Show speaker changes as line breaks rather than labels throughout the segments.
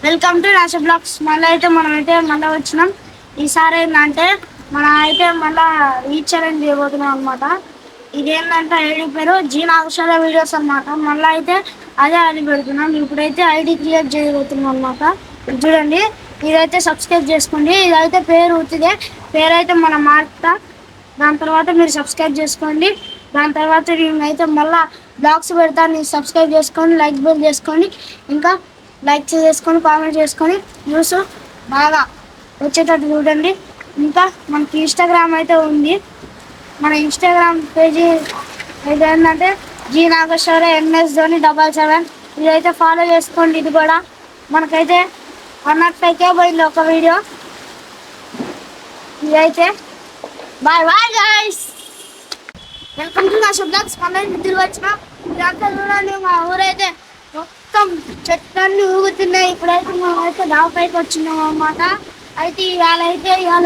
Welcome to రాశ blogs. మనమైతే మళ్ళీ వచ్చినాం. ఈసారి ఏంటంటే మళ్ళీ రీఛాలెంజ్ చేయబోతున్నాం అనమాట. ఇదేంటంటే ఐడి పేరు జీ నాగేశ్వర వీడియోస్ అనమాట. మళ్ళీ అయితే అదే ఐడి పెడుతున్నాం. ఇప్పుడైతే ఐడి క్రియేట్ చేయబోతున్నాం అనమాట. చూడండి, ఇదైతే సబ్స్క్రైబ్ చేసుకోండి. ఇదైతే పేరు ఉత్తిదే, పేరైతే మన మార్తా. దాని తర్వాత మీరు సబ్స్క్రైబ్ చేసుకోండి. దాని తర్వాత నేనైతే మళ్ళీ బ్లాగ్స్ పెడతాను. సబ్స్క్రైబ్ చేసుకోండి, లైక్ బెల్ చేసుకోండి, ఇంకా లైక్ చేసుకొని కామెంట్ చేసుకొని న్యూస్ బాగా వచ్చేటట్టు చూడండి. ఇంకా మనకి ఇన్స్టాగ్రామ్ అయితే ఉంది. మన ఇన్స్టాగ్రామ్ పేజీ అయితే ఏంటంటే జీ నాగేశ్వర NS ధోని 77. ఇదైతే ఫాలో చేసుకోండి. ఇది కూడా మనకైతే 105K పోయింది ఒక వీడియో. ఇదైతే bye bye guys. Welcome to నా బ్లాగ్స్. మళ్ళీ తిరిగి వచ్చిన ఇదంతా చూడండి. మా ఊరైతే మొత్తం చెట్లన్నీ ఊగుతున్నాయి. ఇప్పుడైతే మేమైతే దావపైకి వచ్చినాం అన్నమాట. అయితే ఇవాళ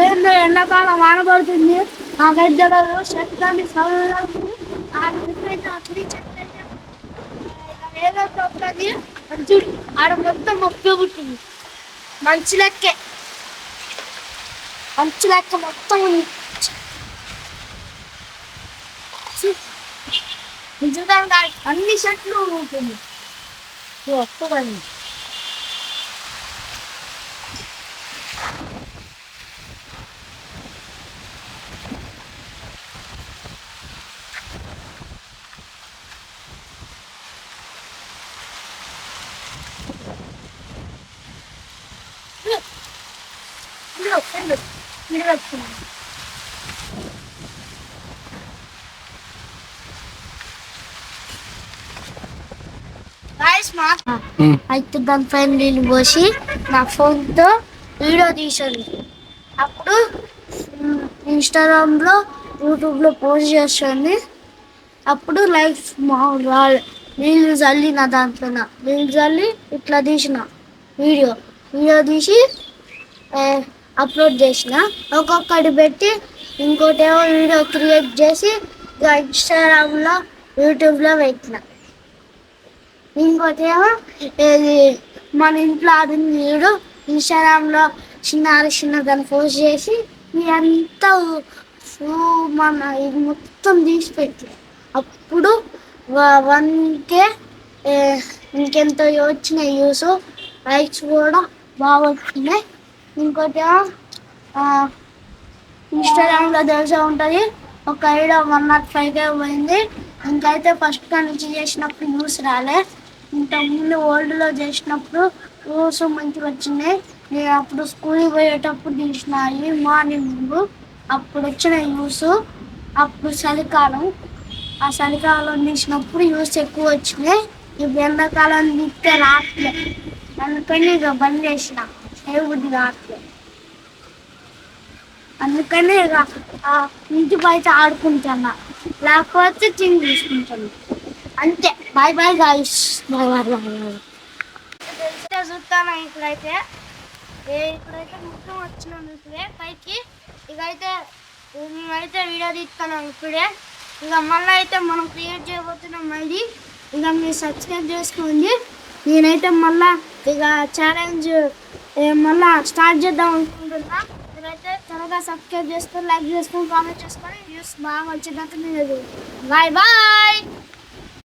ఏందో ఎండాకాలం వానబడుతుంది. నాకైతే చెట్లన్నీ ఏదో ఉంటుంది. ఆడ మొత్తం మొక్క పుట్టింది. మంచి లెక్క మొత్తం చూడడానికి అన్ని చెట్లు ఉంటుంది. ఒక్కదండి అయితే దానిపైన నీళ్ళు పోసి నా ఫోన్తో వీడియో తీసాను. అప్పుడు ఇన్స్టాగ్రామ్లో యూట్యూబ్లో పోస్ట్ చేస్తుంది. అప్పుడు లైఫ్ నీళ్ళు చల్లిన దాంట్లో నీళ్ళు చల్లి ఇట్లా తీసిన వీడియో తీసి అప్లోడ్ చేసిన. ఒక్కొక్కటి పెట్టి ఇంకోటేమో వీడియో క్రియేట్ చేసి ఇన్స్టాగ్రామ్లో యూట్యూబ్లో పెట్టిన. ఇంకోటేమో ఇది మన ఇంట్లో అది వీడు ఇన్స్టాగ్రామ్లో చిన్న దాన్ని పోస్ట్ చేసి ఇదంతా మన ఇది మొత్తం తీసి పెట్టి అప్పుడు 1K ఇంకెంతో వచ్చినాయి వ్యూస్, లైక్స్ కూడా బాగా వచ్చినాయి. ఇంకోటేమో ఇన్స్టాగ్రామ్లో తెలిసే ఉంటుంది ఒక ఐడియా 105K పోయింది. ఇంకైతే ఫస్ట్ నుంచి చేసినప్పుడు వ్యూస్ రాలే. ఇంతకుముందు ఓల్డ్లో చేసినప్పుడు వ్యూస్ మంచిగా వచ్చినాయి. నేను అప్పుడు స్కూల్కి పోయేటప్పుడు తీసినాయి మార్నింగ్. అప్పుడు వచ్చిన వ్యూస్. అప్పుడు చలికాలం, ఆ చలికాలం తీసినప్పుడు వ్యూస్ ఎక్కువ వచ్చినాయి. ఇప్పుడు ఎండాకాలం తీస్తే రాట్లే, అందుకని ఇక బంద్ చేసిన. బుద్ధి రాట్లే, అందుకని ఇక ఇంటి బయట ఆడుకుంటున్నా, లేకపోతే తిని తీసుకుంటాను అంతే. Bye bye guys. Bye bye bye. తెలిస్తే చూస్తాను. ఇప్పుడైతే మొత్తం వచ్చినాం ఇప్పుడే పైకి. ఇకైతే మేమైతే వీడియో తీస్తున్నాం ఇప్పుడే. ఇక మళ్ళీ అయితే మనం క్రియేట్ చేయబోతున్నాం మళ్ళీ. ఇక మీరు సబ్స్క్రైబ్ చేసుకోండి. నేనైతే మళ్ళీ ఇక ఛాలెంజ్ మళ్ళీ స్టార్ట్ చేద్దాం అనుకుంటున్నా. మీరైతే త్వరగా సబ్స్క్రైబ్ చేసుకొని, లైక్ చేసుకొని, కామెంట్ చేసుకొని వ్యూస్ బాగా వచ్చేటట్టు నేను. Bye bye.